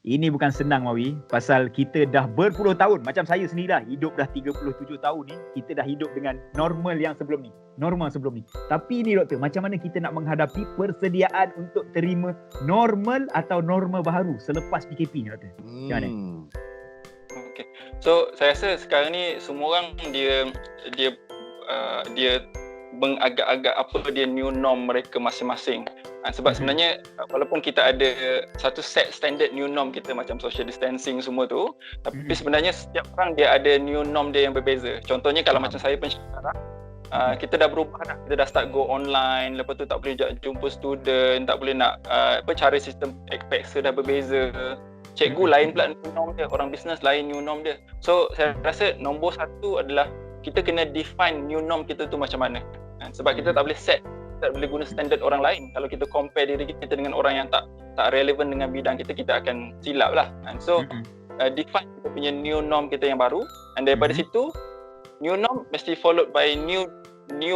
Ini bukan senang Mawi, pasal kita dah berpuluh tahun, macam saya sendiri dah hidup dah 37 tahun ni, kita dah hidup dengan normal yang sebelum ni. Tapi ni doktor, macam mana kita nak menghadapi persediaan untuk terima normal atau norma baru selepas PKP ni doktor? Macam mana? Okay. So saya rasa sekarang ni semua orang dia mengagak-agak apa dia new norm mereka masing-masing. Sebab sebenarnya walaupun kita ada satu set standard new norm kita macam social distancing semua tu, tapi sebenarnya setiap orang dia ada new norm dia yang berbeza. Contohnya kalau macam saya pensyarah, kita dah berubah dah. Kita dah start go online, lepas tu tak boleh jumpa student, tak boleh nak cara sistem expectation dah berbeza. Cikgu lain pula new norm dia, orang bisnes lain new norm dia. So saya rasa nombor satu adalah kita kena define new norm kita tu macam mana. Sebab kita tak boleh guna standard orang lain. Kalau kita compare diri kita dengan orang yang tak relevan dengan bidang kita, kita akan silap lah. So define kita punya new norm kita yang baru, and daripada situ new norm mesti followed by new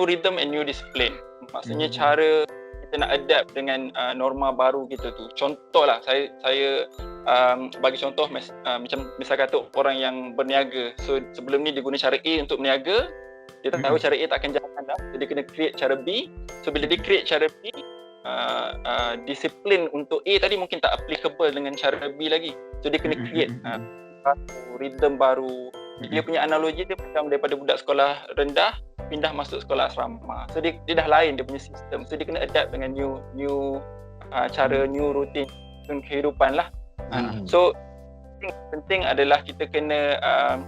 rhythm and new discipline. Maksudnya cara kita nak adapt dengan norma baru kita tu. Contoh lah, saya bagi contoh macam misal kata orang yang berniaga. So sebelum ni dia guna cara A untuk berniaga, dia tak tahu cara A tak akan jalan dah, so dia kena create cara B. So bila dia create cara B, disiplin untuk A tadi mungkin tak applicable dengan cara B lagi. So dia kena create rhythm baru. Dia punya analogi dia macam daripada budak sekolah rendah pindah masuk sekolah asrama. So dia dah lain dia punya sistem. So dia kena adapt dengan new cara, new routine kehidupan lah. So penting adalah kita kena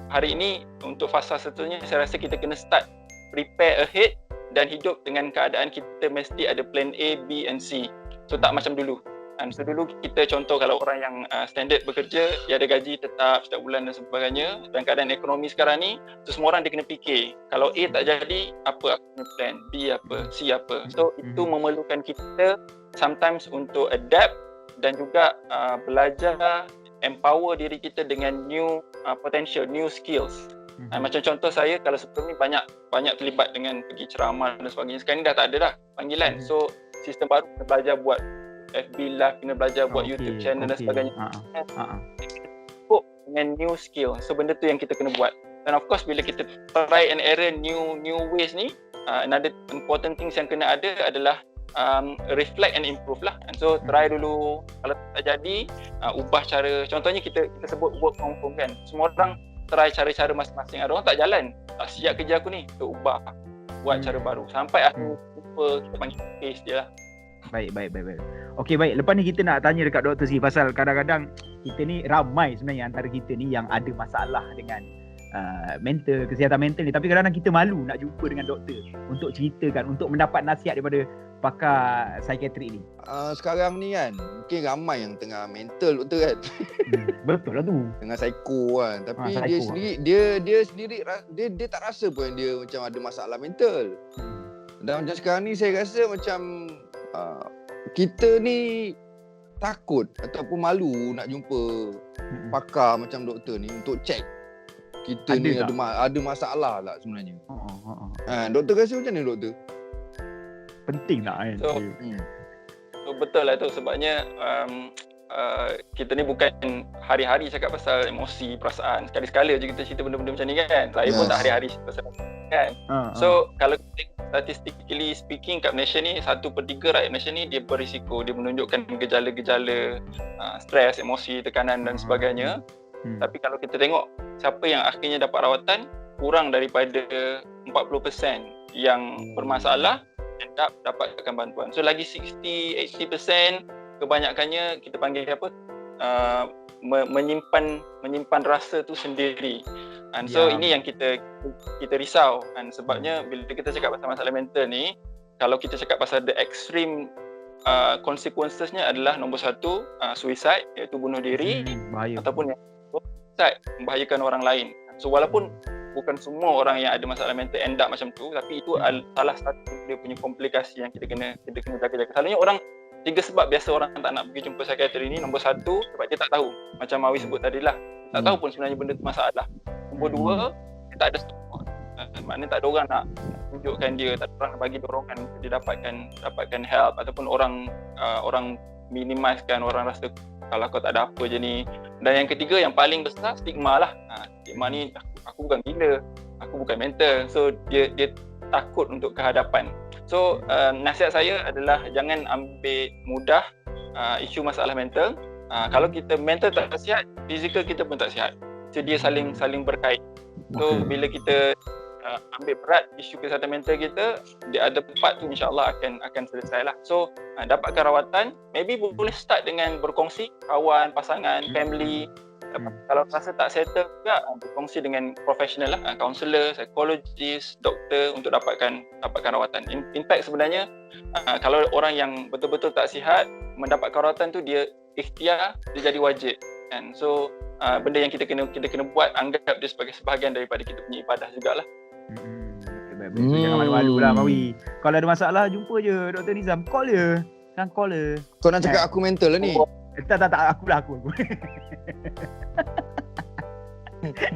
hari ini untuk fasa seterusnya, saya rasa kita kena start prepare ahead dan hidup dengan keadaan kita mesti ada plan A, B and C. So tak macam dulu. So dulu kita contoh kalau orang yang standard bekerja, dia ada gaji tetap setiap bulan dan sebagainya. Dan keadaan ekonomi sekarang ni, so semua orang dia kena fikir, kalau A tak jadi, apa aku punya plan, B apa, C apa. So itu memerlukan kita sometimes untuk adapt dan juga belajar empower diri kita dengan new potential, new skills. Macam contoh saya, kalau sebelum ni banyak terlibat dengan pergi ceramah dan sebagainya. Sekarang ni dah tak ada dah panggilan. So sistem baru kena belajar buat FB live, kena belajar buat YouTube channel dan sebagainya. Dengan new skill. So benda tu yang kita kena buat. Dan of course bila kita try and error new ways ni, another important things yang kena ada adalah reflect and improve lah. And so try dulu, kalau tak jadi ubah cara. Contohnya kita sebut work from home kan, semua orang try cara-cara masing-masing. Ada orang tak jalan, tak siap kerja aku ni, kita ubah, buat cara baru sampai akhirnya kita panggil case dia lah. Baik. Okey, baik. Lepas ni kita nak tanya dekat doktor sikit pasal kadang-kadang kita ni ramai sebenarnya antara kita ni yang ada masalah dengan kesihatan mental ni, tapi kadang-kadang kita malu nak jumpa dengan doktor untuk ceritakan, untuk mendapat nasihat daripada pakar psikiatrik ni. Sekarang ni kan mungkin ramai yang tengah mental doktor kan. Betul lah tu. Tengah psycho kan. Tapi dia sendiri dia sendiri dia tak rasa pun dia macam ada masalah mental. Dan macam sekarang ni saya rasa macam kita ni takut ataupun malu nak jumpa pakar macam doktor ni untuk check kita ni ada masalah tak sebenarnya. Doktor rasa macam mana doktor? Penting tak kan? So betul lah tu, sebabnya kita ni bukan hari-hari cakap pasal emosi, perasaan. Sekali-sekala je kita cerita benda-benda macam ni kan. Saya pun tak hari-hari cerita pasal kan. So kalau kita statistically speaking kat Malaysia ni 1/3 rakyat Malaysia ni dia berisiko, dia menunjukkan gejala-gejala stres, emosi, tekanan dan sebagainya. Tapi kalau kita tengok siapa yang akhirnya dapat rawatan, kurang daripada 40% yang bermasalah end up dapatkan bantuan. So lagi 60-80% kebanyakannya kita panggil apa? Menyimpan rasa tu sendiri. And so ini yang kita risau. And sebabnya bila kita cakap pasal masalah mental ni, kalau kita cakap pasal the extreme consequences-nya adalah nombor 1 suicide, iaitu bunuh diri, ataupun yang suicide membahayakan orang lain. So walaupun bukan semua orang yang ada masalah mental end up macam tu, tapi itu salah satu dia punya komplikasi yang kita kena jaga-jaga. Selalunya orang 3 sebab biasa orang tak nak pergi jumpa psikiatri ni. Nombor 1 sebab dia tak tahu, macam Mawi sebut tadi lah, tak tahu pun sebenarnya benda tu masalah. Nombor 2 dia tak ada support, maknanya tak ada orang nak tunjukkan dia, tak ada orang nak bagi dorongan untuk dia dapatkan help, ataupun orang minimizekan, orang rasa kalau kau tak ada apa je ni. Dan yang ketiga, yang paling besar, stigma lah. Stigma ni, aku bukan gila, aku bukan mental. So dia takut untuk kehadapan. So nasihat saya adalah jangan ambil mudah isu masalah mental. Kalau kita mental tak sihat, fizikal kita pun tak sihat. So dia saling berkait. So bila kita ambil berat isu kesihatan mental kita, di ada part tu insya-Allah akan selesai lah. So dapatkan rawatan, maybe boleh start dengan berkongsi kawan, pasangan, family. Kalau rasa tak settle juga, berkongsi dengan profesional lah, kaunselor, psikologis, doktor untuk dapatkan rawatan. In fact sebenarnya kalau orang yang betul-betul tak sihat mendapatkan rawatan tu, dia ikhtiar, dia jadi wajib. And so benda yang kita kena buat, anggap dia sebagai sebahagian daripada kita punya ibadah jugalah. Jangan malu-malu lah Mawi. Kalau ada masalah jumpa je Dr. Nizam, call je. Kan call je. Kau nak cakap aku mental lah ni? Tak, aku.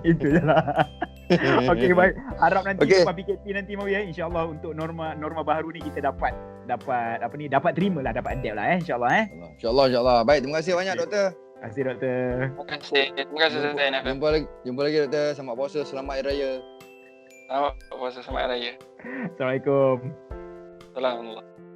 Itu je lah. Okey, baik. Harap nanti lepas PKP nanti Mawi insya-Allah untuk norma baru ni kita dapat terima lah, dapat adapt lah insya-Allah Insya-Allah. Baik, terima kasih banyak doktor. Terima kasih doktor. Terima kasih Zain. Jumpa lagi doktor. Selamat puasa, selamat Hari Raya. Selamat puasa, selamat Hari Raya. Assalamualaikum. Assalamualaikum.